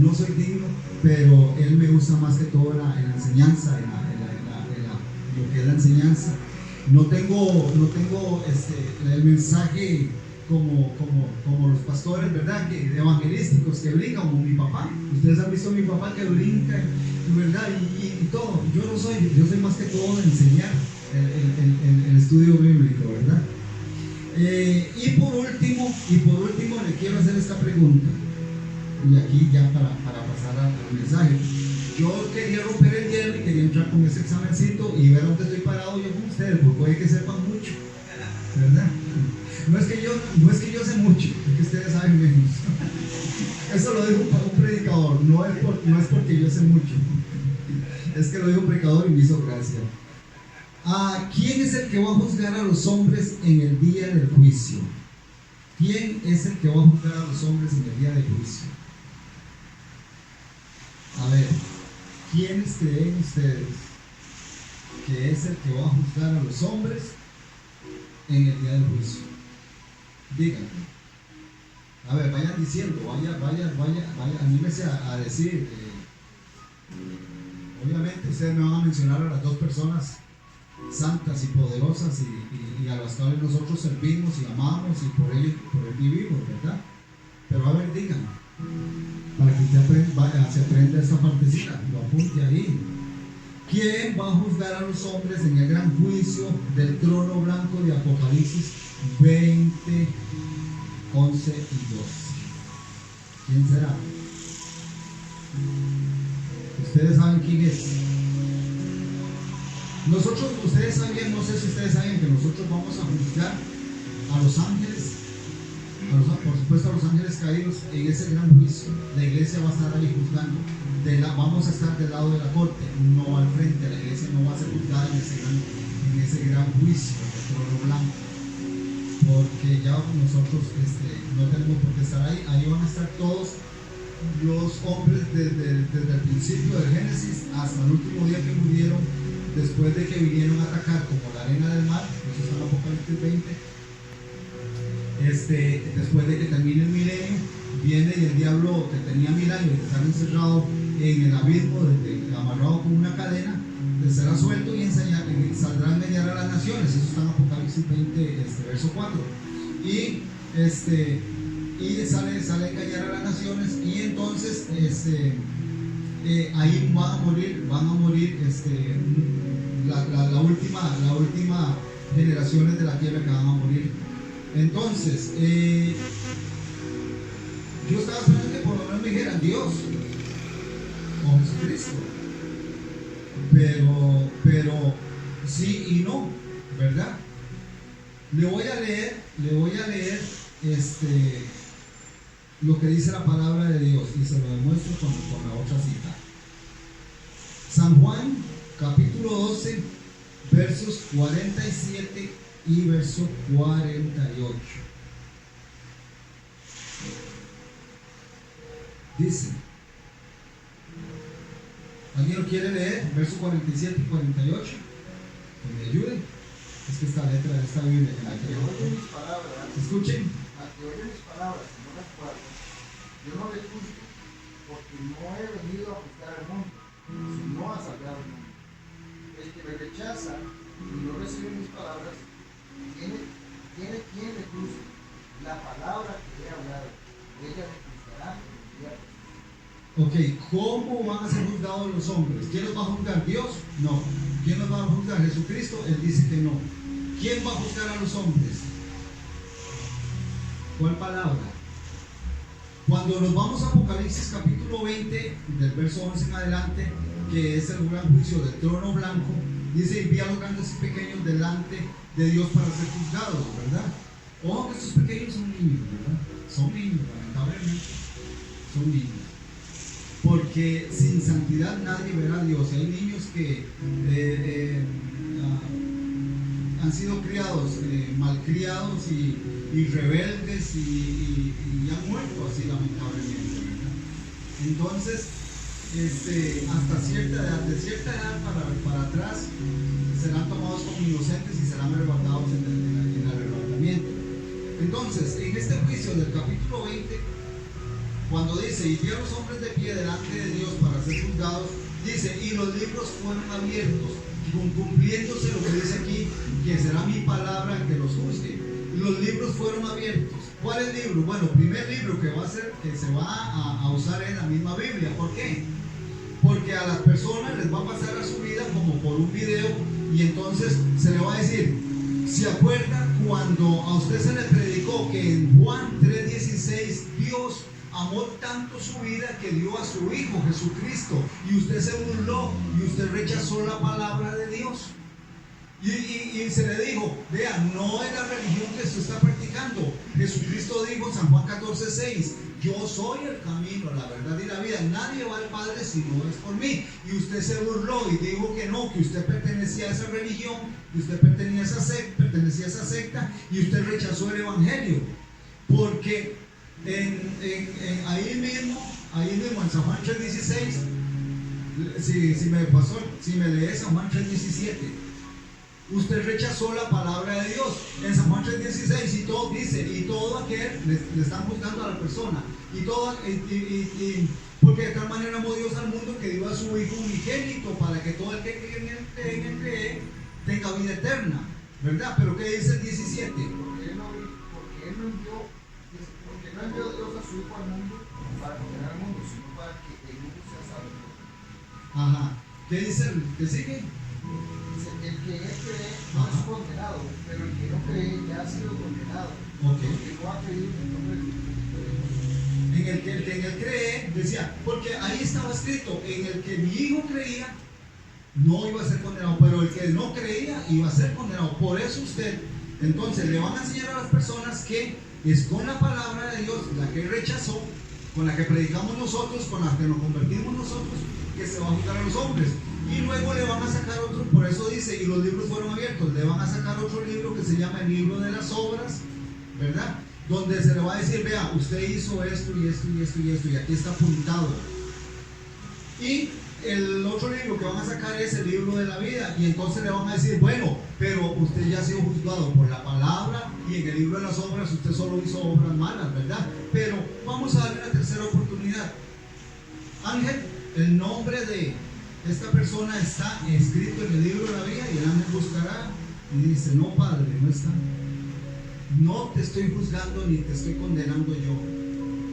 no soy digno, pero Él me usa más que todo en la enseñanza, lo que es la enseñanza. No tengo el mensaje como los pastores, ¿verdad? Evangelísticos que brincan, como mi papá. Ustedes han visto a mi papá que brinca, ¿verdad? Y todo. Yo soy más que todo de enseñar el estudio bíblico, ¿verdad? Y por último le quiero hacer esta pregunta, y aquí ya para pasar al mensaje. Yo quería romper el hielo y quería entrar con ese examencito y ver dónde estoy parado yo con ustedes, porque puede que sepan mucho, ¿verdad? No es que yo sé mucho, es que ustedes saben menos. Eso lo dijo un predicador, no es porque yo sé mucho, es que lo dijo un predicador y me hizo gracia. ¿Quién es el que va a juzgar a los hombres en el día del juicio? ¿Quién es el que va a juzgar a los hombres en el día del juicio? A ver, ¿quiénes creen ustedes que es el que va a juzgar a los hombres en el día del juicio? Díganme. A ver, vayan diciendo, vaya, anímese a decir. Obviamente ustedes me van a mencionar a las dos personas santas y poderosas y a las cuales nosotros servimos y amamos y por él vivimos, ¿verdad? Pero a ver, díganme, para que usted se aprenda esta partecita, lo apunte ahí. ¿Quién va a juzgar a los hombres en el gran juicio del trono blanco de Apocalipsis 20, 11 y 12? ¿Quién será? Ustedes saben quién es. Ustedes sabían, no sé si ustedes saben que nosotros vamos a juzgar a los ángeles, por supuesto a los ángeles caídos en ese gran juicio. La iglesia va a estar ahí juzgando. Vamos a estar del lado de la corte, no al frente. La iglesia no va a ser juzgada en ese gran juicio del trono blanco, porque ya nosotros no tenemos por qué estar ahí. Ahí van a estar todos los hombres desde el principio del Génesis hasta el último día que murieron, después de que vinieron a atacar como la arena del mar. Eso está en Apocalipsis 20. Después de que termine el milenio, viene y el diablo, que tenía 1000 años de estar encerrado en el abismo, amarrado con una cadena, será suelto y saldrá a engañar a las naciones. Eso está en Apocalipsis 20, verso 4. Y sale a engañar a las naciones, y entonces ahí van a morir la última generaciones de la tierra que van a morir. Entonces yo estaba esperando que por lo menos me dijeran Dios o Jesucristo, pero sí y no, ¿verdad? Le voy a leer lo que dice la palabra de Dios, y se lo demuestro con la otra cita. San Juan, capítulo 12, versos 47 y verso 48. Dice, ¿alguien lo quiere leer? Verso 47 y 48. Que me ayude. Es que esta letra de esta Biblia que la creo. Escuchen. A que oye mis palabras y no las guarden, yo no le juzgo, porque no he venido a juzgar al mundo, sino a salvar al mundo. El que me rechaza y no recibe mis palabras, tiene quien le juzgue. La palabra que he hablado, ella le juzgará en el día de Ok, ¿cómo van a ser juzgados los hombres? ¿Quién los va a juzgar? ¿Dios? No. ¿Quién los va a juzgar? ¿Jesucristo? Él dice que no. ¿Quién va a juzgar a los hombres? ¿Cuál palabra? Cuando nos vamos a Apocalipsis capítulo 20, del verso 11 en adelante, que es el gran juicio del trono blanco, dice: y vi a los grandes y pequeños delante de Dios para ser juzgados, ¿verdad? Ojo que estos pequeños son niños, ¿verdad? Son niños, lamentablemente. Son niños. Porque sin santidad nadie verá a Dios. Hay niños que han sido criados, malcriados y rebeldes y han muerto así, lamentablemente, ¿verdad? Entonces, hasta cierta edad, de cierta edad para atrás, serán tomados como inocentes y serán arrebatados en el arrebatamiento. Entonces, en este juicio del capítulo 20, cuando dice, y vio a los hombres de pie delante de Dios para ser juzgados, dice, y los libros fueron abiertos, cumpliéndose lo que dice aquí, que será mi palabra el que los juzgue. Los libros fueron abiertos. ¿Cuál es el libro? Bueno, el primer libro que se va a usar es la misma Biblia. ¿Por qué? Porque a las personas les va a pasar a su vida como por un video, y entonces se le va a decir, ¿se acuerda cuando a usted se le predicó que en Juan 3:16 Dios amó tanto su vida que dio a su Hijo Jesucristo, y usted se burló y usted rechazó la palabra de Dios? Y se le dijo, vea, no es la religión que usted está practicando. Jesucristo dijo en San Juan 14:6, yo soy el camino, la verdad y la vida. Nadie va al Padre si no es por mí. Y usted se burló y dijo que no, que usted pertenecía a esa religión, que usted pertenecía a esa secta, y usted rechazó el Evangelio. Porque ahí mismo en San Juan 3:16, si me lees San Juan 3:17, usted rechazó la palabra de Dios. En San Juan 3:16 y todo dice, y todo aquel, le están juzgando a la persona, porque de tal manera amó Dios al mundo que dio a su Hijo unigénito para que todo el que cree en él tenga vida eterna, ¿verdad? Pero ¿qué dice el 17? Porque no envió Dios a su Hijo al mundo para condenar al mundo, sino para que el mundo sea salvo. Ajá. ¿Qué dice que sigue? El que cree no es condenado, pero el que no cree ya ha sido condenado. Okay. Porque no ha creído en el nombre de Dios. En el que cree, decía, porque ahí estaba escrito, en el que mi hijo creía, no iba a ser condenado, pero el que no creía iba a ser condenado. Por eso usted, entonces, le van a enseñar a las personas que es con la palabra de Dios, la que rechazó, con la que predicamos nosotros, con la que nos convertimos nosotros, que se va a juzgar a los hombres. Y luego le van a sacar otro, por eso dice, y los libros fueron abiertos, le van a sacar otro libro que se llama el libro de las obras, ¿verdad? Donde se le va a decir, vea, usted hizo esto y esto y esto y esto, y aquí está apuntado. Y el otro libro que van a sacar es el libro de la vida, y entonces le van a decir, bueno, pero usted ya ha sido juzgado por la palabra, y en el libro de las obras usted solo hizo obras malas, ¿verdad? Pero vamos a darle una tercera oportunidad. Ángel, el nombre de esta persona está escrito en el libro de la vida, y el ángel buscará y dice, no, Padre, no está. No te estoy juzgando ni te estoy condenando yo.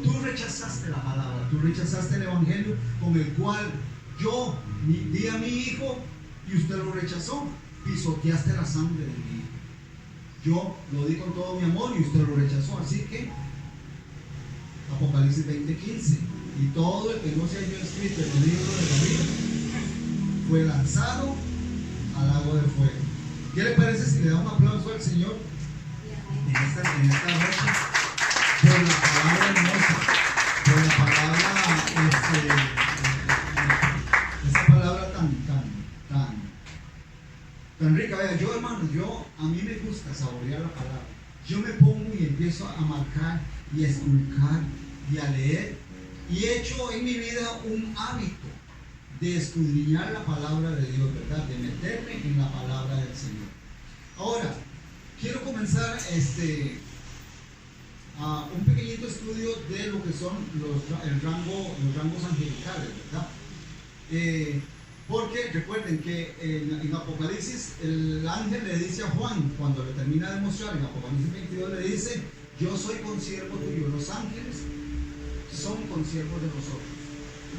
Tú rechazaste la palabra, tú rechazaste el Evangelio con el cual yo di a mi hijo y usted lo rechazó. Pisoteaste la sangre de mi hijo. Yo lo di con todo mi amor y usted lo rechazó. Así que Apocalipsis 20:15, y todo el que no se haya escrito en el libro de la vida fue lanzado al lago de fuego. ¿Qué le parece si le da un aplauso al Señor en esta noche por la palabra hermosa, por la palabra, esa palabra tan rica? Vea, yo, hermano, a mí me gusta saborear la palabra. Yo me pongo y empiezo a marcar y a esculcar y a leer, y he hecho en mi vida un hábito de escudriñar la palabra de Dios, ¿verdad? De meterme en la palabra del Señor. Ahora, quiero comenzar un pequeñito estudio de lo que son los rangos angelicales, ¿verdad? Porque recuerden que en Apocalipsis el ángel le dice a Juan, cuando le termina de mostrar en Apocalipsis 22, le dice, yo soy consiervo tuyo. Los ángeles son consiervos de nosotros,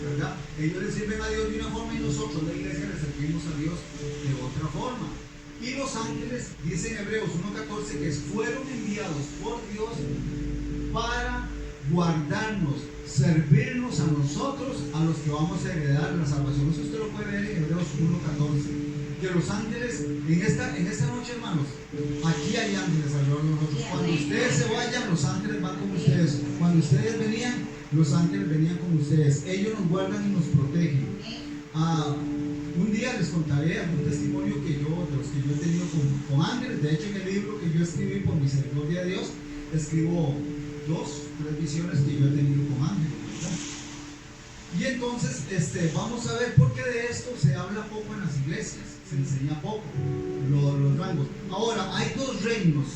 ¿verdad? Ellos le sirven a Dios de una forma y nosotros, la iglesia, le servimos a Dios de otra forma. Y los ángeles, dice en Hebreos 1:14, que fueron enviados por Dios para guardarnos, servirnos a nosotros, a los que vamos a heredar la salvación. Eso usted lo puede ver en Hebreos 1:14. Que los ángeles, en esta noche, hermanos, aquí hay ángeles alrededor de nosotros. Cuando ustedes se vayan, los ángeles van con ustedes. Cuando ustedes venían, los ángeles venían con ustedes. Ellos nos guardan y nos protegen. Un día les contaré algún testimonio de los que yo he tenido con ángeles. De hecho, en el libro que yo escribí por misericordia de Dios, escribo 2-3 visiones que yo he tenido con ángeles, ¿verdad? Y entonces vamos a ver por qué de esto se habla poco en las iglesias, se enseña poco, los rangos. Ahora, hay dos reinos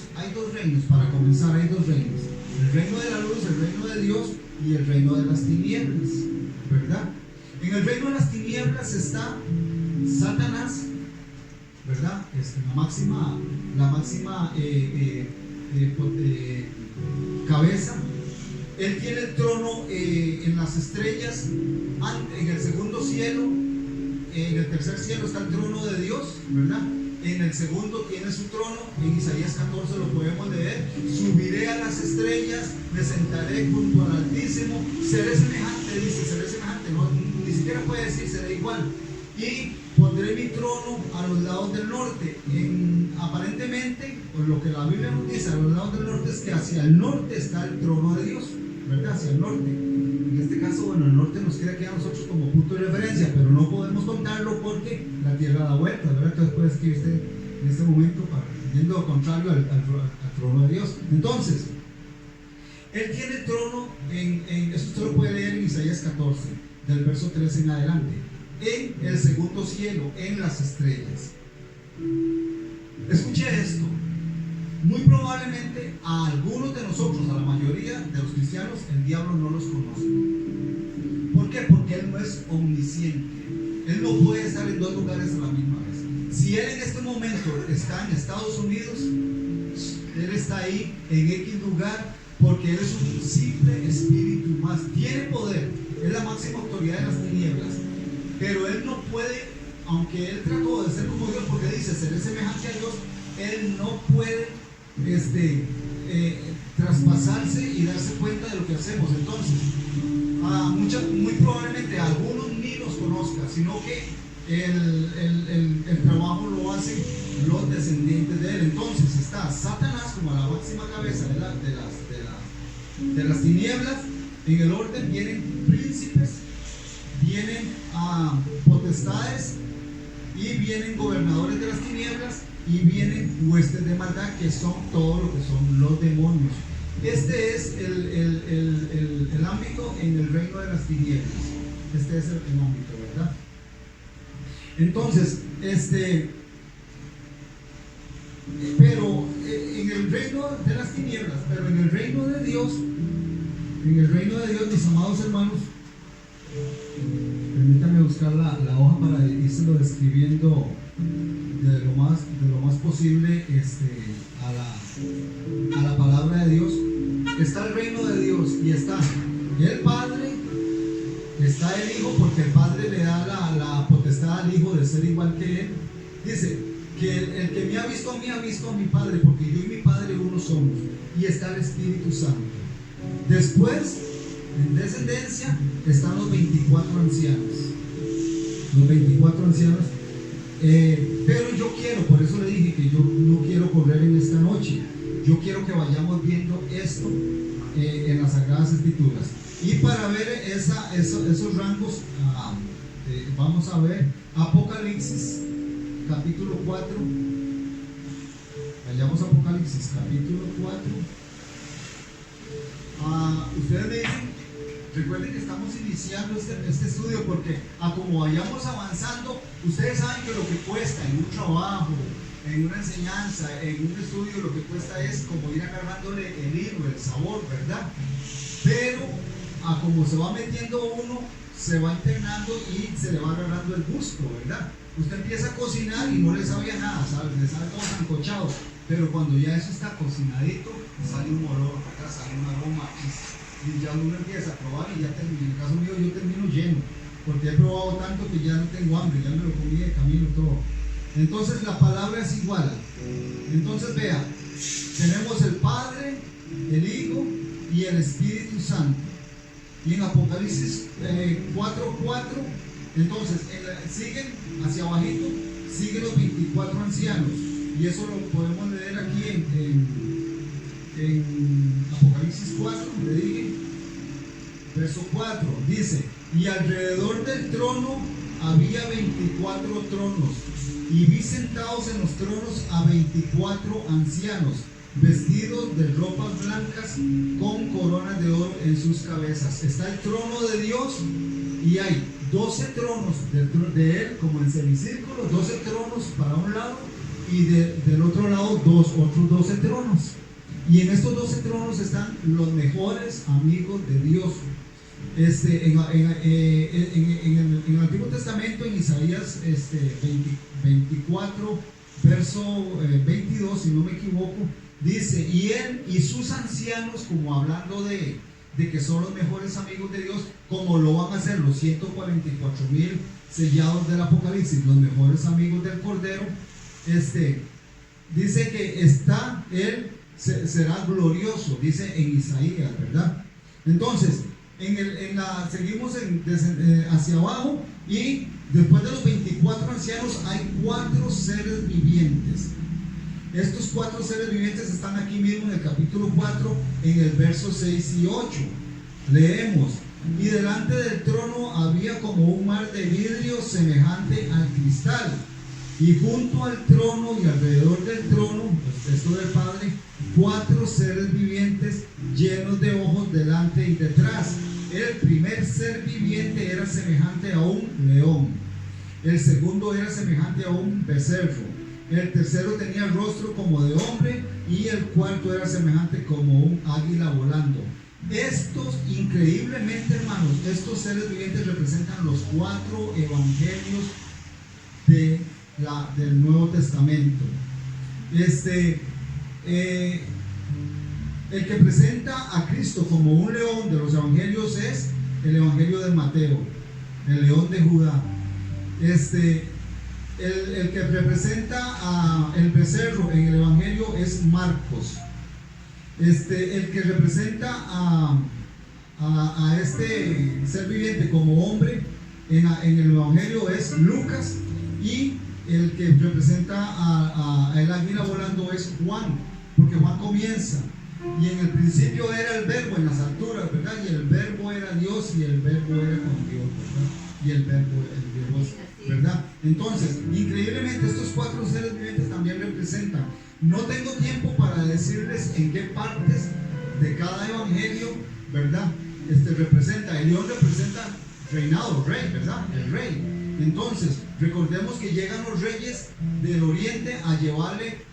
para comenzar, hay dos reinos. El reino de la luz, el reino de Dios, y el reino de las tinieblas, ¿verdad? En el reino de las tinieblas está Satanás, ¿verdad? La máxima cabeza. Él tiene el trono en las estrellas, en el segundo cielo. En el tercer cielo está el trono de Dios, ¿verdad? En el segundo tiene su trono. En Isaías 14 lo podemos leer. Subiré a las estrellas, me sentaré junto al Altísimo, seré semejante, dice, seré semejante, no, ni siquiera puede decir seré igual. Y pondré mi trono a los lados del norte. Aparentemente, por lo que la Biblia nos dice, a los lados del norte es que hacia el norte está el trono de Dios, ¿verdad? Hacia el norte. En este caso, bueno, el norte nos queda aquí a nosotros como punto de referencia, pero no podemos contarlo porque la tierra da vueltas, ¿verdad? Entonces puede escribirse en este momento yendo contrario al trono de Dios. Entonces, Él tiene el trono, eso usted lo puede leer en Isaías 14, del verso 13 en adelante, en el segundo cielo, en las estrellas. Escuche esto. Muy probablemente a algunos de nosotros, a la mayoría de los cristianos, el diablo no los conoce. ¿Por qué? Porque Él no es omnisciente. Él no puede estar en dos lugares a la misma vez. Si Él en este momento está en Estados Unidos, Él está ahí en X lugar porque Él es un simple espíritu más. Tiene poder, es la máxima autoridad de las tinieblas, pero Él no puede, aunque Él trató de ser como Dios, porque dice seré semejante a Dios, Él no puede traspasarse y darse cuenta de lo que hacemos. Entonces, muy probablemente algunos ni los conozcan, sino que el trabajo lo hacen los descendientes de Él. Entonces está Satanás como la máxima cabeza de las tinieblas. En el orden vienen príncipes, vienen potestades y vienen gobernadores de las tinieblas y vienen huestes de maldad, que son todo lo que son los demonios. Este es el ámbito en el reino de las tinieblas. Este es el ámbito, ¿verdad? Entonces, pero en el reino de las tinieblas, pero en el reino de Dios, mis amados hermanos, permítanme buscar la hoja para irse describiendo de lo más posible a la palabra de Dios. Está el reino de Dios y está el Padre, está el Hijo, porque el Padre le da la potestad al Hijo de ser igual que Él. Dice que el que me ha visto a mí ha visto a mi Padre, porque yo y mi Padre uno somos. Y está el Espíritu Santo. Después, en descendencia, están los 24 ancianos. Los 24 ancianos. Pero yo quiero, por eso le dije que yo no quiero correr en esta noche. Yo quiero que vayamos viendo esto en las Sagradas Escrituras. Y para ver esos rangos, vamos a ver Apocalipsis capítulo 4. Vayamos a Apocalipsis capítulo 4. Ustedes me dicen, recuerden que estamos iniciando este estudio porque como vayamos avanzando, ustedes saben que lo que cuesta en un trabajo, en una enseñanza, en un estudio, lo que cuesta es como ir agarrándole el hilo, el sabor, ¿verdad? Pero como se va metiendo uno, se va internando y se le va agarrando el gusto, ¿verdad? Usted empieza a cocinar y no le sabía nada, ¿sabes? Le sabe todo sancochado, pero cuando ya eso está cocinadito, sale un olor, acá sale un aroma y ya uno empieza a probar y ya termina. En el caso mío yo termino lleno, porque he probado tanto que ya no tengo hambre, ya me lo comí de camino todo. Entonces la palabra es igual. Entonces vea, tenemos el Padre, el Hijo y el Espíritu Santo. Y en Apocalipsis 4:4, entonces siguen hacia abajito, siguen los 24 ancianos. Y eso lo podemos leer aquí en Apocalipsis 4, le dije, verso 4, dice: y alrededor del trono había 24 tronos, y vi sentados en los tronos a 24 ancianos, vestidos de ropas blancas, con coronas de oro en sus cabezas. Está el trono de Dios, y hay 12 tronos de Él, como en semicírculo, 12 tronos para un lado, y del otro lado otros 12 tronos. Y en estos 12 tronos están los mejores amigos de Dios. En el Antiguo Testamento, en Isaías 24, verso 22, si no me equivoco, dice: y él y sus ancianos, como hablando de que son los mejores amigos de Dios, como lo van a hacer los 144,000 sellados del Apocalipsis, los mejores amigos del Cordero. Dice que él será glorioso, dice en Isaías, ¿verdad? Entonces, seguimos hacia abajo, y después de los 24 ancianos hay 4 seres vivientes. Estos 4 seres vivientes están aquí mismo en el capítulo 4, en el verso 6 y 8. Leemos: y delante del trono había como un mar de vidrio semejante al cristal, y junto al trono y alrededor del trono, esto del Padre, 4 seres vivientes llenos de ojos delante y detrás. El primer ser viviente era semejante a un león, el segundo era semejante a un becerro, el tercero tenía rostro como de hombre, y el cuarto era semejante como un águila volando. Estos, increíblemente, hermanos, estos seres vivientes representan los 4 evangelios del Nuevo Testamento. El que presenta a Cristo como un león de los evangelios es el evangelio de Mateo, el león de Judá. El que representa a el becerro en el evangelio es Marcos. El que representa a este ser viviente como hombre en el evangelio es Lucas, y el que representa a el águila volando es Juan, porque Juan comienza: y en el principio era el verbo en las alturas, ¿verdad? Y el verbo era Dios, y el verbo era con Dios, ¿verdad? Y el verbo es Dios, ¿verdad? Entonces, increíblemente, estos 4 seres vivientes también representan. No tengo tiempo para decirles en qué partes de cada evangelio, ¿verdad? Representa. El león representa reinado, rey, ¿verdad? El rey. Entonces, recordemos que llegan los reyes del oriente a llevarle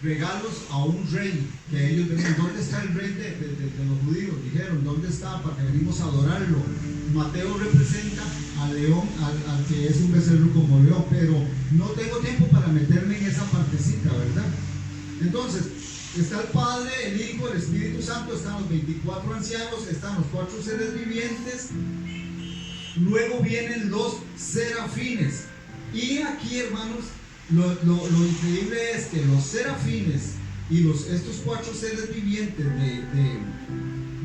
regalos a un rey que ellos venían. ¿Dónde está el rey de los judíos? Dijeron: ¿dónde está? Para que venimos a adorarlo. Mateo representa al león, al que es un becerro como león, pero no tengo tiempo para meterme en esa partecita, ¿verdad? Entonces, está el Padre, el Hijo, el Espíritu Santo, están los 24 ancianos, están los 4 seres vivientes. Luego vienen los serafines. Y aquí, hermanos, lo increíble es que los serafines y estos 4 seres vivientes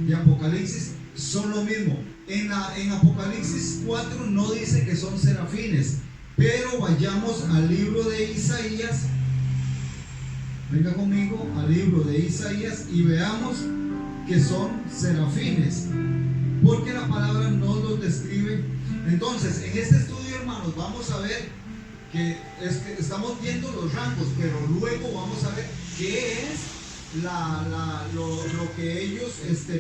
de Apocalipsis son lo mismo. En Apocalipsis 4 no dice que son serafines, pero vayamos al libro de Isaías. Venga conmigo al libro de Isaías y veamos que son serafines, porque la palabra no los describe. Entonces, en este estudio, hermanos, vamos a ver que estamos viendo los rangos, pero luego vamos a ver qué es lo que ellos,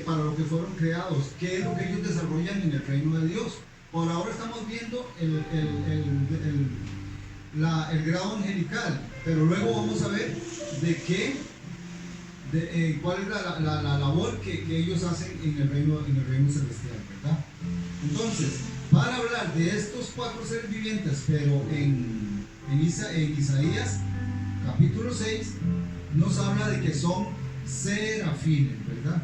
para lo que fueron creados, qué es lo que ellos desarrollan en el reino de Dios. Por ahora estamos viendo el grado angelical, pero luego vamos a ver cuál es la labor que ellos hacen en el reino celestial, ¿verdad? Entonces, para hablar de estos 4 seres vivientes, pero en Isaías capítulo 6 nos habla de que son serafines, ¿verdad?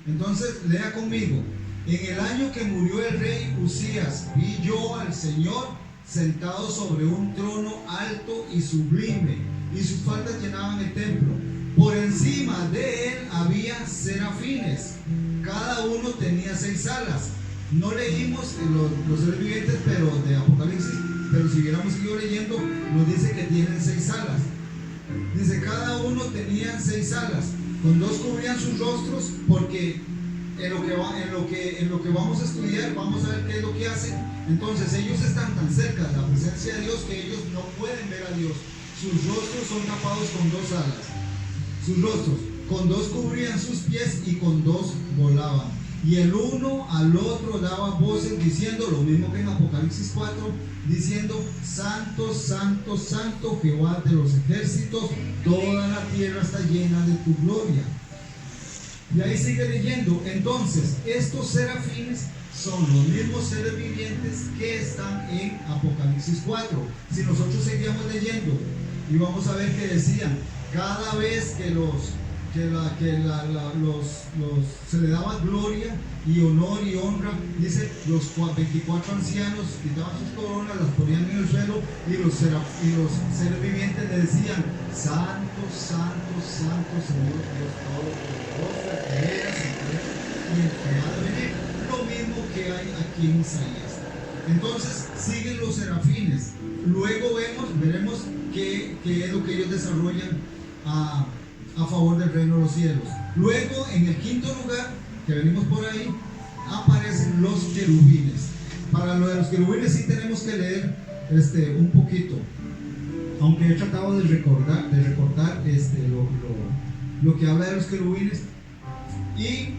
Entonces, lea conmigo: en el año que murió el rey Usías, vi yo al Señor sentado sobre un trono alto y sublime, y sus faldas llenaban el templo. Por encima de él había serafines, cada uno tenía 6 alas. No leímos los seres vivientes de Apocalipsis, pero si hubiéramos seguido leyendo, nos dice que tienen 6 alas. Dice: cada uno tenía 6 alas, con 2 cubrían sus rostros, porque en lo que vamos a estudiar, vamos a ver qué es lo que hacen. Entonces, ellos están tan cerca de la presencia de Dios que ellos no pueden ver a Dios. Sus rostros son tapados con 2 alas. Sus rostros, con 2 cubrían sus pies y con 2 volaban. y el uno al otro daba voces diciendo lo mismo que en Apocalipsis 4, diciendo: Santo, Santo, Santo, Jehová de los ejércitos, toda la tierra está llena de tu gloria. Y ahí sigue leyendo. Entonces, estos serafines son los mismos seres vivientes que están en Apocalipsis 4. Si nosotros seguíamos leyendo, y vamos a ver que decían, cada vez que se le daba gloria y honor y honra, dice, los 24 ancianos quitaban sus coronas, las ponían en el suelo, y los seres vivientes le decían: Santo, Santo, Santo, Señor Dios Todopoderoso, el que eras, y el que ha de venir. Lo mismo que hay aquí en Isaías. Entonces siguen los serafines. Luego veremos qué es lo que ellos desarrollan a favor del reino de los cielos. Luego, en el quinto lugar, que venimos por ahí, aparecen los querubines. Para lo de los querubines sí tenemos que leer un poquito, aunque he tratado de recortar lo que habla de los querubines. Y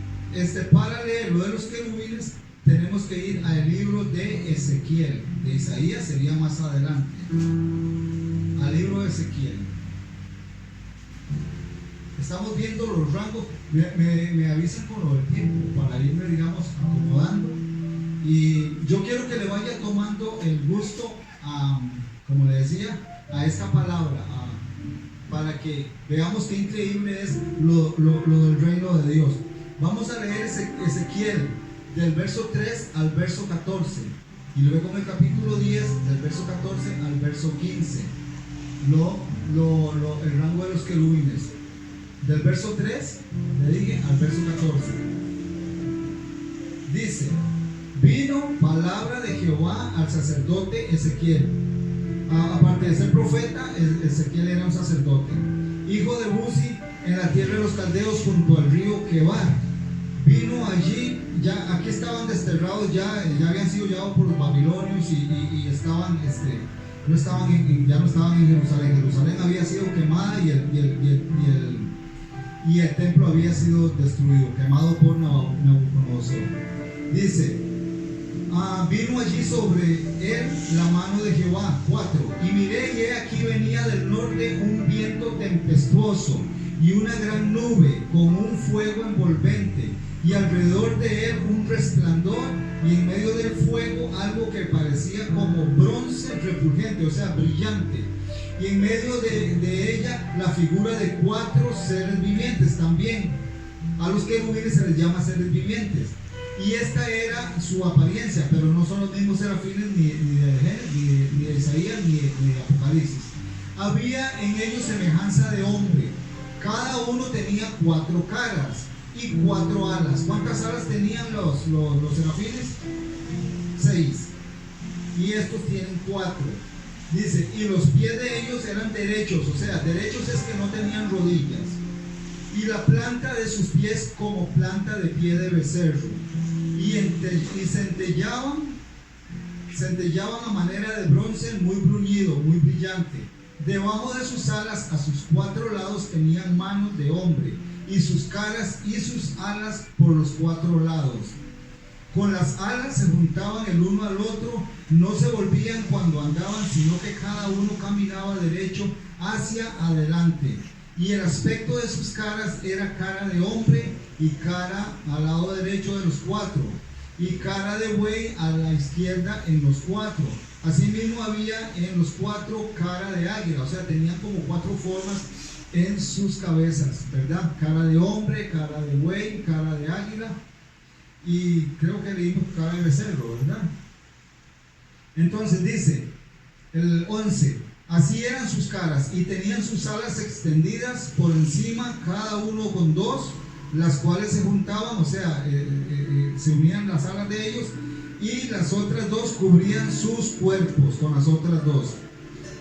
para leer lo de los querubines tenemos que ir al libro de Ezequiel. De Isaías sería más adelante, al libro de Ezequiel. Estamos viendo los rangos. Me avisan con lo del tiempo para irme, digamos, acomodando. Y yo quiero que le vaya tomando el gusto como le decía, a esta palabra, para que veamos qué increíble es lo del reino de Dios. Vamos a leer Ezequiel del verso 3 al verso 14, y luego en el capítulo 10 del verso 14 al verso 15 el rango de los querubines. Del verso 3, le dije, al verso 14. Dice: vino palabra de Jehová al sacerdote Ezequiel. Aparte de ser profeta, Ezequiel era un sacerdote, hijo de Buzi, en la tierra de los caldeos, junto al río Quebar. Vino allí, aquí estaban desterrados, ya habían sido llevados por los babilonios, y estaban, ya no estaban en Jerusalén. Jerusalén había sido quemada, y el templo había sido destruido, quemado por Nabucodonosor. Dice: vino allí sobre él la mano de Jehová. 4. Y miré, y he aquí venía del norte un viento tempestuoso y una gran nube con un fuego envolvente, y alrededor de él un resplandor, y en medio del fuego algo que parecía como bronce refulgente, o sea, brillante, y en medio de ella la figura de 4 seres vivientes. También a los querubines se les llama seres vivientes, y esta era su apariencia, pero no son los mismos serafines ni de Isaías ni de Apocalipsis. Había en ellos semejanza de hombre, cada uno tenía 4 caras y 4 alas. ¿Cuántas alas tenían los serafines? 6, y estos tienen 4. Dice: y los pies de ellos eran derechos, o sea, derechos es que no tenían rodillas, y la planta de sus pies como planta de pie de becerro, y centellaban a manera de bronce muy bruñido, muy brillante. Debajo de sus alas, a sus 4 lados, tenían manos de hombre, y sus caras y sus alas por los 4 lados. Con las alas se juntaban el uno al otro, no se volvían cuando andaban, sino que cada uno caminaba derecho hacia adelante. Y el aspecto de sus caras era cara de hombre, y cara al lado derecho de los 4, y cara de buey a la izquierda en los 4. Asimismo había en los 4 cara de águila, o sea, tenían como 4 formas en sus cabezas, ¿verdad? Cara de hombre, cara de buey, cara de águila, y creo que leímos cara de becerro, ¿verdad? Entonces dice el 11: así eran sus caras, y tenían sus alas extendidas por encima, cada uno con 2, las cuales se juntaban, o sea, se unían las alas de ellos, y las otras 2 cubrían sus cuerpos con las otras 2.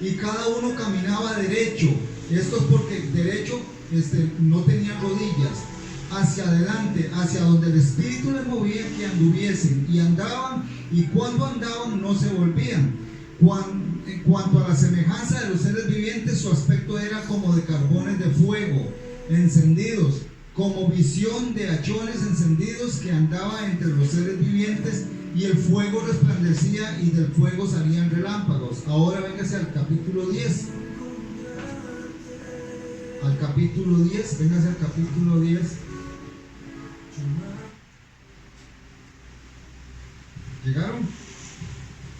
Y cada uno caminaba derecho. Esto es porque derecho no tenían rodillas, hacia adelante, hacia donde el Espíritu les movía que anduviesen, y andaban, y cuando andaban no se volvían. En cuanto a la semejanza de los seres vivientes, su aspecto era como de carbones de fuego encendidos, como visión de hachones encendidos que andaba entre los seres vivientes, y el fuego resplandecía y del fuego salían relámpagos. Ahora véngase al capítulo 10. Al capítulo 10, véngase al capítulo 10. ¿Llegaron?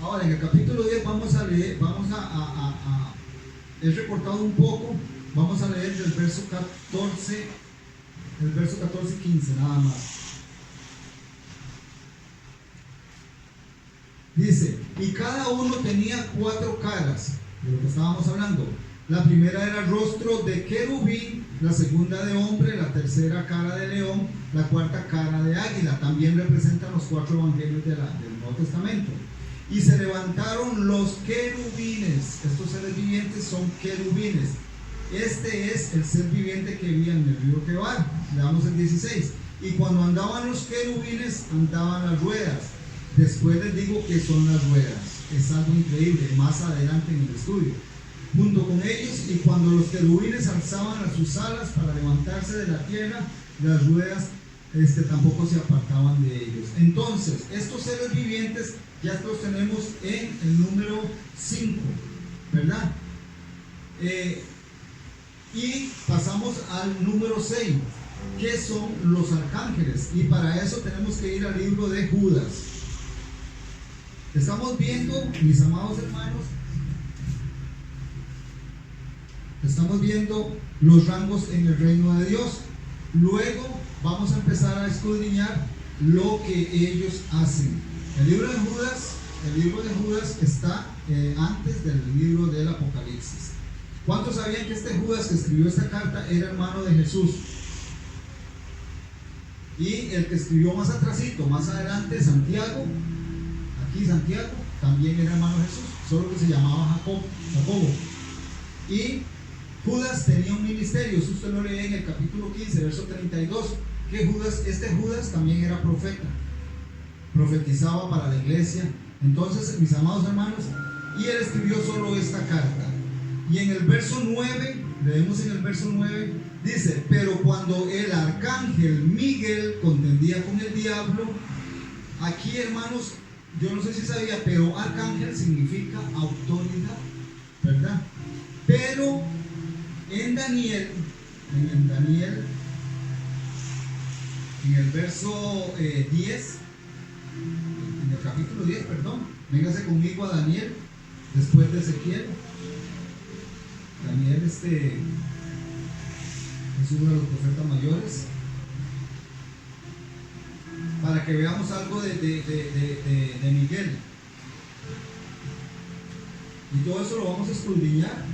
Ahora en el capítulo 10 vamos a leer, he recortado un poco, vamos a leer del verso 14, el verso 14 y 15 nada más. Dice, y cada uno tenía 4 caras, de lo que estábamos hablando. La primera era el rostro de querubín, la segunda de hombre, la tercera cara de león, la cuarta cara de águila. También representan los 4 evangelios del Nuevo Testamento. Y se levantaron los querubines. Estos seres vivientes son querubines. Este es el ser viviente que vivía en el río Quebar. Leamos el 16. Y cuando andaban los querubines, andaban las ruedas. Después les digo qué son las ruedas. Es algo increíble, más adelante en el estudio. Junto con ellos, y cuando los querubines alzaban a sus alas para levantarse de la tierra, las ruedas tampoco se apartaban de ellos. Entonces, estos seres vivientes ya los tenemos en el número 5, ¿verdad? Y pasamos al número 6, que son los arcángeles. Y para eso tenemos que ir al libro de Judas. Estamos viendo, mis amados hermanos, estamos viendo los rangos en el reino de Dios. Luego vamos a empezar a escudriñar lo que ellos hacen. El libro de Judas está antes del libro del Apocalipsis. ¿Cuántos sabían que este Judas que escribió esta carta era hermano de Jesús? Y el que escribió más atrasito, más adelante, Santiago, aquí Santiago, también era hermano de Jesús, solo que se llamaba Jacobo. Y Judas tenía un ministerio, eso usted lo lee en el capítulo 15, verso 32, que este Judas también era profeta, profetizaba para la iglesia. Entonces, mis amados hermanos, y él escribió solo esta carta. Y en el verso 9, leemos en el verso 9, dice, pero cuando el arcángel Miguel contendía con el diablo, aquí hermanos, yo no sé si sabía, pero arcángel significa autoridad, ¿verdad? Pero en Daniel, en el verso 10, en el capítulo 10, perdón, véngase conmigo a Daniel, después de Ezequiel. Daniel es uno de los profetas mayores, para que veamos algo de Miguel. Y todo eso lo vamos a escudriñar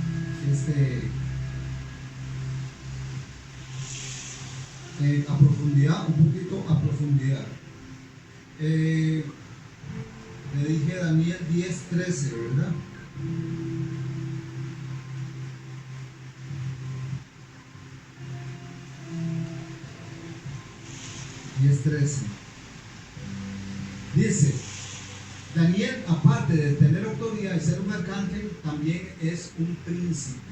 a profundidad, un poquito a profundidad. Le dije Daniel 10:13, ¿verdad? Dice, Daniel, aparte de tener autoridad y ser un arcángel, también es un príncipe.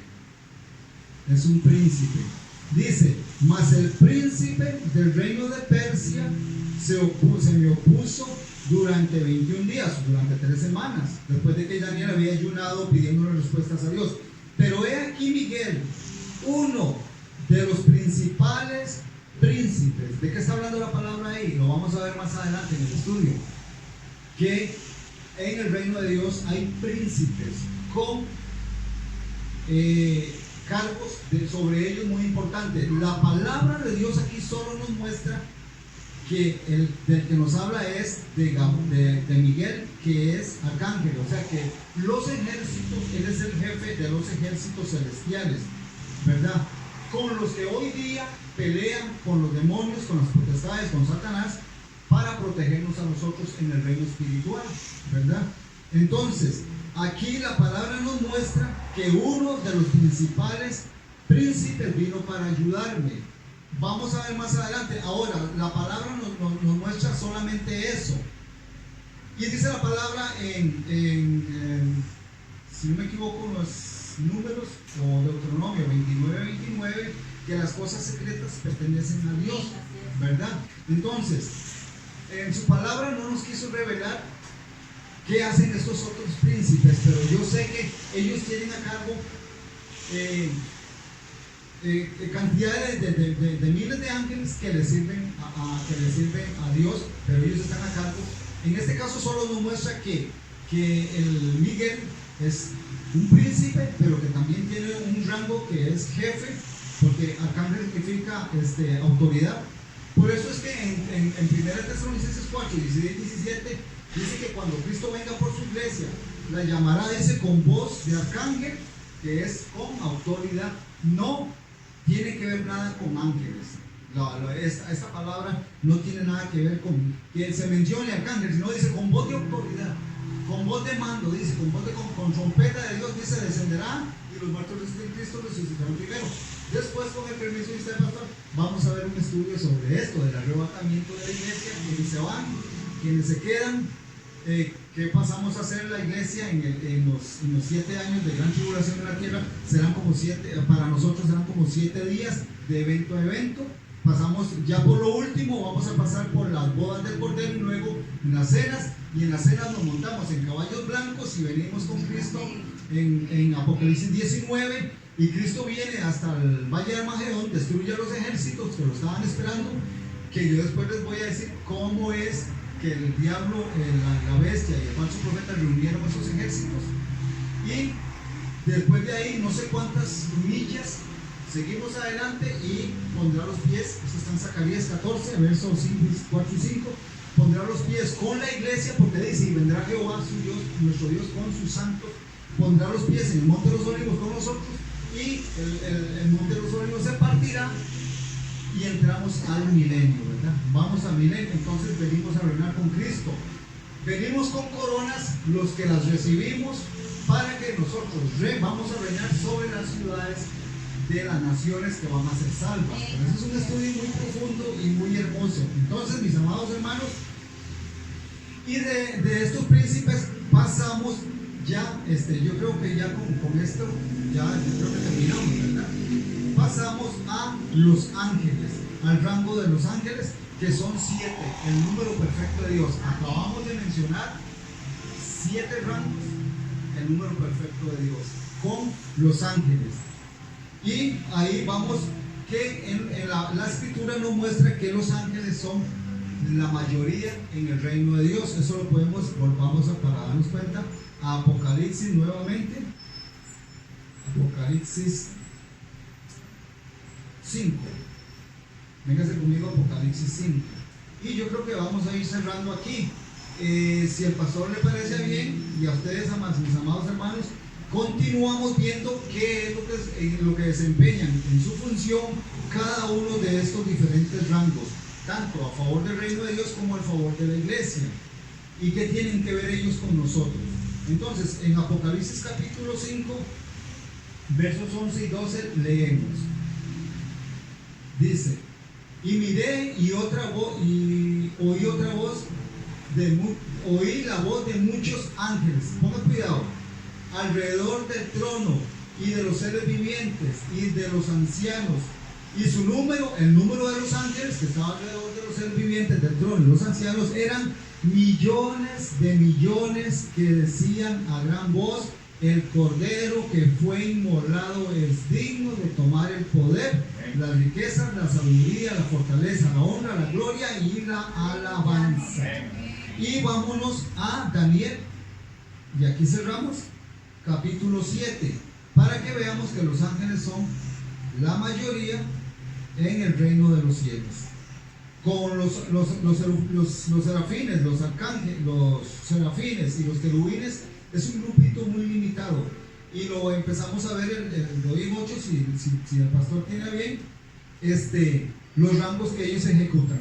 Es un príncipe. Dice, mas el príncipe del reino de Persia se me opuso durante 21 días, durante 3 semanas, después de que Daniel había ayunado pidiendo respuestas a Dios. Pero he aquí Miguel, uno de los principales príncipes. ¿De qué está hablando la palabra ahí? Lo vamos a ver más adelante en el estudio. Que en el reino de Dios hay príncipes con cargos sobre ellos muy importantes. La palabra de Dios aquí solo nos muestra que el del que nos habla es de Miguel, que es arcángel. O sea que los ejércitos, él es el jefe de los ejércitos celestiales, ¿verdad? Con los que hoy día pelean con los demonios, con las potestades, con Satanás, para protegernos a nosotros en el reino espiritual, ¿verdad? Entonces, aquí la palabra nos muestra que uno de los principales príncipes vino para ayudarme. Vamos a ver más adelante. Ahora, la palabra nos muestra solamente eso. Y dice la palabra si no me equivoco, los números o Deuteronomio 29:29, que las cosas secretas pertenecen a Dios, ¿verdad? Entonces, en su palabra no nos quiso revelar qué hacen estos otros príncipes, pero yo sé que ellos tienen a cargo cantidades de miles de ángeles que le sirven a Dios, pero ellos están a cargo. En este caso solo nos muestra que el Miguel es un príncipe, pero que también tiene un rango que es jefe, porque arcángel significa autoridad. Por eso es que en 1 Tesalonicenses 4, 16 y 17 dice que cuando Cristo venga por su iglesia, la llamará, dice, con voz de arcángel, que es con autoridad. No tiene que ver nada con ángeles. Esta palabra no tiene nada que ver con que se mencione arcángel, sino dice con voz de autoridad, con voz de mando, dice, con trompeta de Dios, dice, descenderá y los muertos de Cristo resucitarán primero. Después, con el permiso de usted, pastor, vamos a ver un estudio sobre esto, del arrebatamiento de la iglesia, quienes se van, quienes se quedan, qué pasamos a hacer en la iglesia en los 7 años de gran tribulación en la tierra. Serán como 7, para nosotros serán como 7 días de evento a evento. Pasamos ya por lo último, vamos a pasar por las bodas del Cordero y luego en las cenas, y en las cenas nos montamos en caballos blancos y venimos con Cristo en Apocalipsis 19, y Cristo viene hasta el valle de Armagedón, destruye a los ejércitos que lo estaban esperando, que yo después les voy a decir cómo es que el diablo, la bestia y el falso profeta reunieron esos ejércitos. Y después de ahí no sé cuántas millas seguimos adelante y pondrá los pies, esto está en Zacarías 14, versos 4 y 5, pondrá los pies con la iglesia, porque dice, y vendrá Jehová su Dios, nuestro Dios con sus santos, pondrá los pies en el monte de los olivos con nosotros, y el monte de los olivos se partirá y entramos al milenio, ¿verdad? Vamos al milenio, entonces venimos a reinar con Cristo. Venimos con coronas, los que las recibimos, para que nosotros vamos a reinar sobre las ciudades de las naciones que van a ser salvas. Pero eso es un estudio muy profundo y muy hermoso. Entonces, mis amados hermanos, y de estos príncipes pasamos ya, yo creo que ya con esto, ya yo creo que terminamos, ¿verdad? Pasamos a los ángeles, al rango de los ángeles, que son 7, el número perfecto de Dios. Acabamos de mencionar 7 rangos, el número perfecto de Dios, con los ángeles. Y ahí vamos, que en la escritura nos muestra que los ángeles son la mayoría en el reino de Dios. Eso lo volvamos para darnos cuenta, a Apocalipsis nuevamente, Apocalipsis 5. Véngase conmigo a Apocalipsis 5. Y yo creo que vamos a ir cerrando aquí. Si al pastor le parece bien, y a ustedes, mis amados hermanos, continuamos viendo qué es lo que desempeñan en su función cada uno de estos diferentes rangos, tanto a favor del reino de Dios como a favor de la iglesia, y qué tienen que ver ellos con nosotros. Entonces, en Apocalipsis capítulo 5, versos 11 y 12, leemos. Dice: y miré y oí la voz de muchos ángeles. Ponga cuidado. Alrededor del trono y de los seres vivientes y de los ancianos, y su número, el número de los ángeles que estaba alrededor de los seres vivientes, del trono y los ancianos, eran millones de millones, que decían a gran voz: el cordero que fue inmolado es digno de tomar el poder, las riquezas, la sabiduría, la fortaleza, la honra, la gloria y la alabanza. Y vámonos a Daniel, y aquí cerramos capítulo 7, para que veamos que los ángeles son la mayoría en el reino de los cielos. Con los serafines, los arcángeles, los serafines y los querubines, es un grupito muy limitado, y lo empezamos a ver en Rodrigo 8, si el pastor tiene bien, los rangos que ellos ejecutan,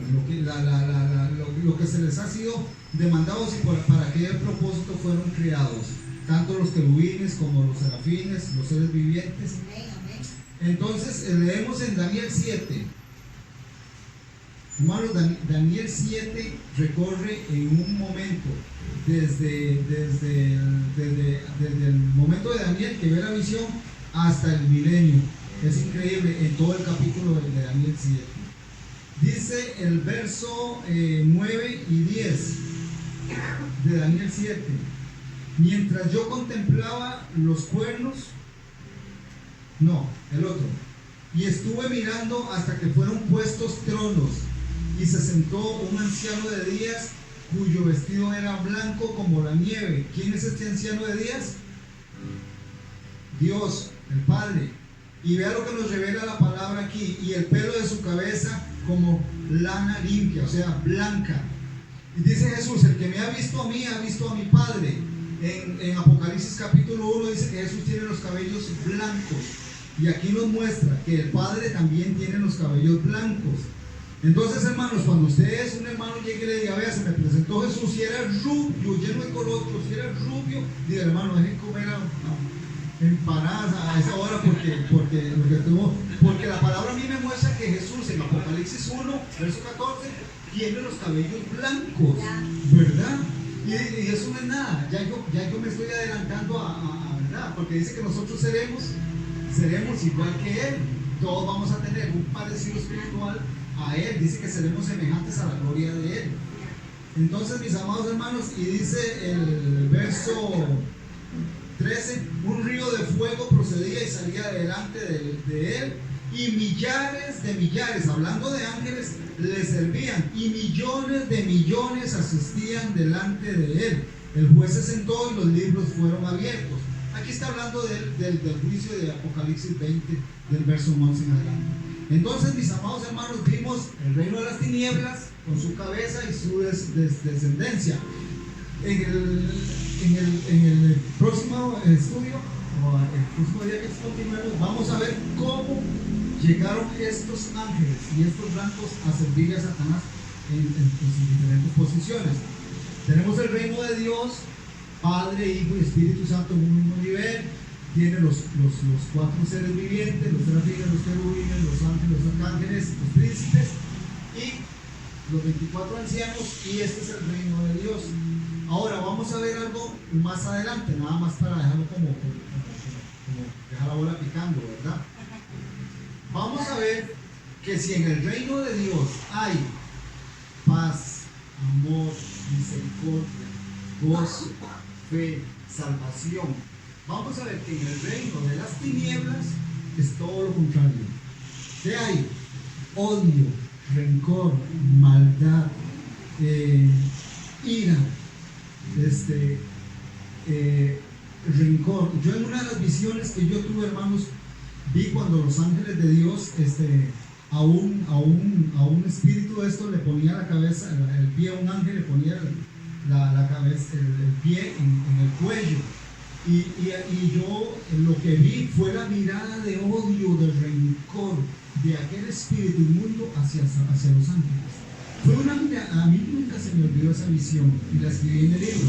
lo que se les ha sido demandados y para qué propósito fueron creados, tanto los querubines como los serafines, los seres vivientes. Entonces leemos en Daniel 7. Hermanos, Daniel 7 recorre en un momento, desde el momento de Daniel que ve la visión hasta el milenio. Es increíble en todo el capítulo de Daniel 7. Dice el verso 9 y 10 de Daniel 7. Mientras yo contemplaba los cuernos, el otro, y estuve mirando hasta que fueron puestos tronos, y se sentó un anciano de días, cuyo vestido era blanco como la nieve. ¿Quién es este anciano de días? Dios, el Padre. Y vea lo que nos revela la palabra aquí. Y el pelo de su cabeza como lana limpia, o sea, blanca. Y dice Jesús: el que me ha visto a mí, ha visto a mi Padre. En Apocalipsis capítulo 1 dice que Jesús tiene los cabellos blancos. Y aquí nos muestra que el Padre también tiene los cabellos blancos. Entonces, hermanos, cuando usted es un hermano, llegue y le diga: vea, se me presentó Jesús, si era rubio, lleno de colochos, si era rubio, diga: hermano, dejen comer empanadas a esa hora porque la palabra a mí me muestra que Jesús en Apocalipsis 1, verso 14, tiene los cabellos blancos, ¿verdad? Y eso no es nada, ya yo me estoy adelantando a ¿verdad? Porque dice que nosotros seremos igual que Él, todos vamos a tener un parecido espiritual a Él, dice que seremos semejantes a la gloria de Él. Entonces, mis amados hermanos, y dice el verso 13: un río de fuego procedía y salía delante de él, y millares de millares, hablando de ángeles, le servían, y millones de millones asistían delante de él. El juez se sentó y los libros fueron abiertos. Aquí está hablando del juicio de Apocalipsis 20, del verso 11 en adelante. Entonces, mis amados hermanos, vimos el reino de las tinieblas con su cabeza y su descendencia. En el próximo estudio, o el próximo día que continuemos, vamos a ver cómo llegaron estos ángeles y estos blancos a servirle a Satanás en sus diferentes posiciones. Tenemos el reino de Dios, Padre, Hijo y Espíritu Santo en un mismo nivel. Tiene los cuatro seres vivientes, los serafines, los querubines, los ángeles, los arcángeles, los príncipes y los 24 ancianos, y este es el reino de Dios. Ahora vamos a ver algo más adelante, nada más para dejarlo como dejar la bola picando, ¿verdad? Vamos a ver que si en el reino de Dios hay paz, amor, misericordia, gozo, fe, salvación, vamos a ver que en el reino de las tinieblas es todo lo contrario. ¿Qué hay? Odio, rencor, maldad, ira, rencor. Yo en una de las visiones que yo tuve, hermanos, vi cuando los ángeles de Dios a un espíritu de esto le ponía la cabeza, el pie a un ángel, le ponía la cabeza, el pie en el cuello, y yo lo que vi fue la mirada de odio, de rencor de aquel espíritu inmundo hacia los ángeles. Fue una mirada, a mí nunca se me olvidó esa visión, y la escribí en el libro.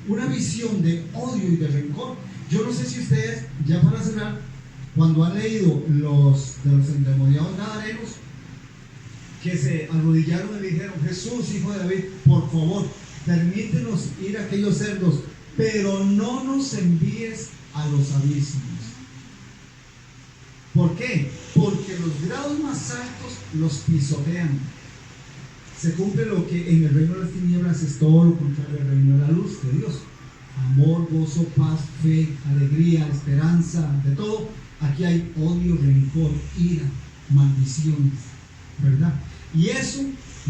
Una visión de odio y de rencor. Yo no sé si ustedes, ya para cerrar, cuando han leído los endemoniados gadarenos, que se arrodillaron y le dijeron: Jesús, hijo de David, por favor, permítenos ir a aquellos cerdos, pero no nos envíes a los abismos. ¿Por qué? Porque los grados más altos los pisotean. Se cumple lo que en el reino de las tinieblas es todo lo contrario al reino de la luz de Dios: amor, gozo, paz, fe, alegría, esperanza, de todo. Aquí hay odio, rencor, ira, maldiciones, ¿verdad? Y eso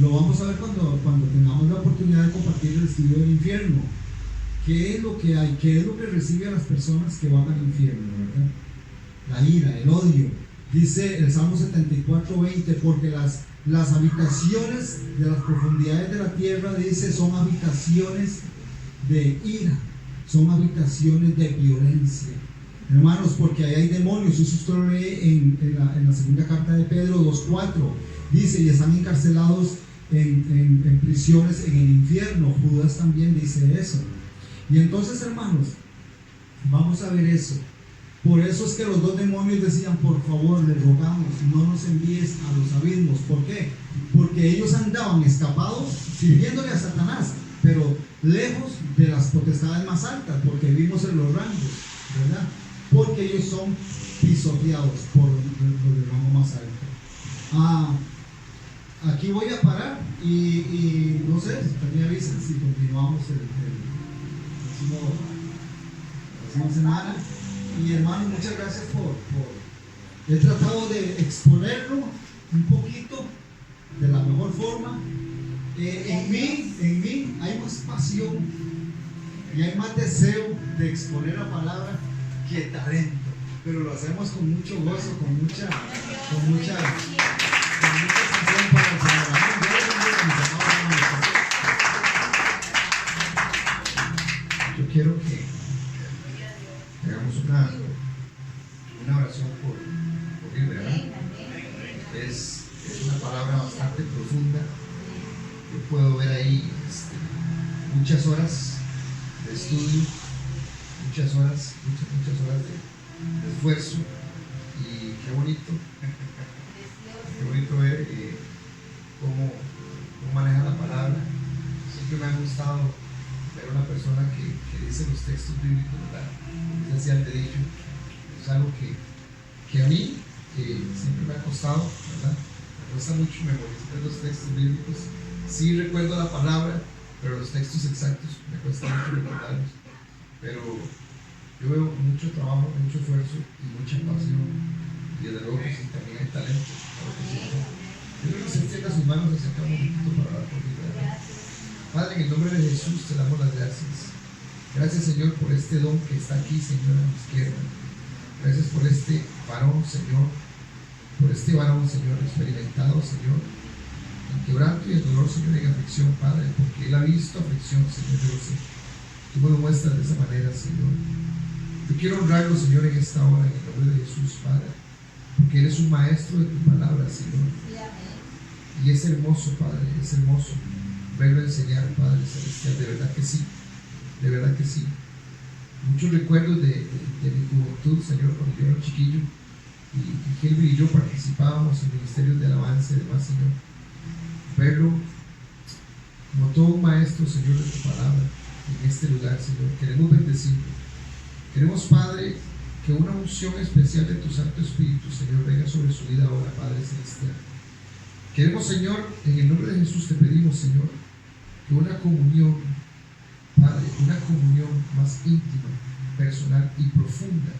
lo vamos a ver cuando tengamos la oportunidad de compartir el estudio del infierno. ¿Qué es lo que hay? ¿Qué es lo que recibe a las personas que van al infierno, verdad? La ira, el odio. Dice el Salmo 74:20: porque las habitaciones de las profundidades de la tierra, dice, son habitaciones de ira, son habitaciones de violencia. Hermanos, porque ahí hay demonios. Eso usted lo lee en la segunda carta de Pedro 2:4. Dice: y están encarcelados en prisiones en el infierno. Judas también dice eso. Y entonces, hermanos, vamos a ver eso. Por eso es que los dos demonios decían: por favor, les rogamos, no nos envíes a los abismos. ¿Por qué? Porque ellos andaban escapados sirviéndole a Satanás, pero lejos de las potestades más altas, porque vimos en los rangos, ¿verdad? porque ellos son pisoteados por los de rango más alto. Aquí voy a parar y no sé, también avisen si continuamos la próxima semana. Y hermanos, muchas gracias he tratado de exponerlo un poquito de la mejor forma. En mí hay más pasión y hay más deseo de exponer la palabra que talento, pero lo hacemos con mucho gozo, con mucha pasión para el Señor. Yo quiero que hagamos una oración por él, ¿verdad? Es una palabra bastante profunda. Yo puedo ver ahí muchas horas de estudio, muchas horas de esfuerzo, y qué bonito ver cómo maneja la palabra. Siempre me ha gustado ver una persona que dice los textos bíblicos, ¿verdad? Es así al dedillo. Es algo que a mí siempre me ha costado, ¿verdad? Me cuesta mucho memorizar los textos bíblicos. Sí recuerdo la palabra, pero los textos exactos me cuesta mucho recordarlos. Pero yo veo mucho trabajo, mucho esfuerzo y mucha pasión. Y desde luego que sí, también hay talento. Claro que sí. Yo creo que se extienda sus manos hacia acá un momentito para hablar conmigo. Padre, en el nombre de Jesús te damos las gracias. Gracias, Señor, por este don que está aquí, Señor, a mi izquierda. Gracias por este varón, Señor. Por este varón, Señor, experimentado, Señor, en quebranto y en dolor, Señor, en aflicción, Padre, porque él ha visto aflicción, Señor, yo lo sé. Tú me lo muestras de esa manera, Señor. Yo quiero honrarlo, Señor, en esta hora, en el nombre de Jesús, Padre, porque eres un maestro de tu palabra, Señor. Y es hermoso, Padre, es hermoso verlo enseñar, Padre Celestial, de verdad que sí, de verdad que sí. Muchos recuerdos de mi juventud, Señor, cuando yo era chiquillo, y Gilby y yo participábamos en ministerios de alabanza y demás, Señor. Verlo como todo un maestro, Señor, de tu palabra en este lugar, Señor. Queremos bendecirlo. Queremos, Padre, que una unción especial de tu Santo Espíritu, Señor, venga sobre su vida ahora, Padre Celestial. Queremos, Señor, en el nombre de Jesús te pedimos, Señor, que una comunión, Padre, una comunión más íntima, personal y profunda,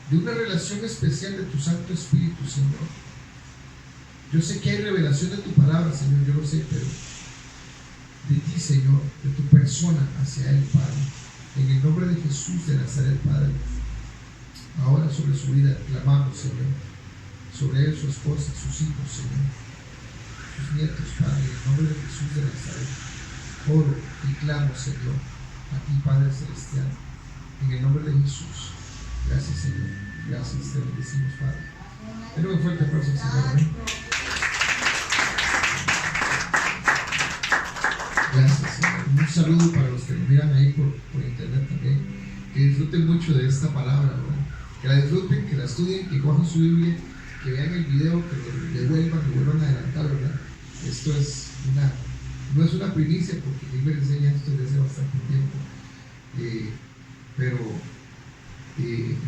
de una relación especial de tu Santo Espíritu, Señor. Yo sé que hay revelación de tu palabra, Señor, yo lo sé, pero de ti, Señor, de tu persona hacia Él, Padre, en el nombre de Jesús de Nazaret, Padre. Ahora sobre su vida clamamos, Señor, sobre él, su esposa, sus hijos, Señor, sus nietos, Padre, en el nombre de Jesús de Nazaret. Oro y clamo, Señor, a ti, Padre Celestial, en el nombre de Jesús. Gracias, Señor. Gracias, te bendecimos, Padre. Denle un fuerte aplauso al Señor. Amén. Gracias, Señor. Un saludo para los que nos miran ahí por internet también. Que disfruten mucho de esta palabra, ¿verdad? Que la disfruten, que la estudien, que cojan su Biblia, que vean el video, que lo vuelvan a adelantar, ¿verdad? Esto es no es una primicia, porque Gilbert enseña esto desde hace bastante tiempo. Pero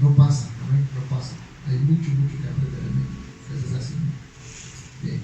no pasa, ¿no? No pasa. Hay mucho que aprender en él. Eso es así. Bien.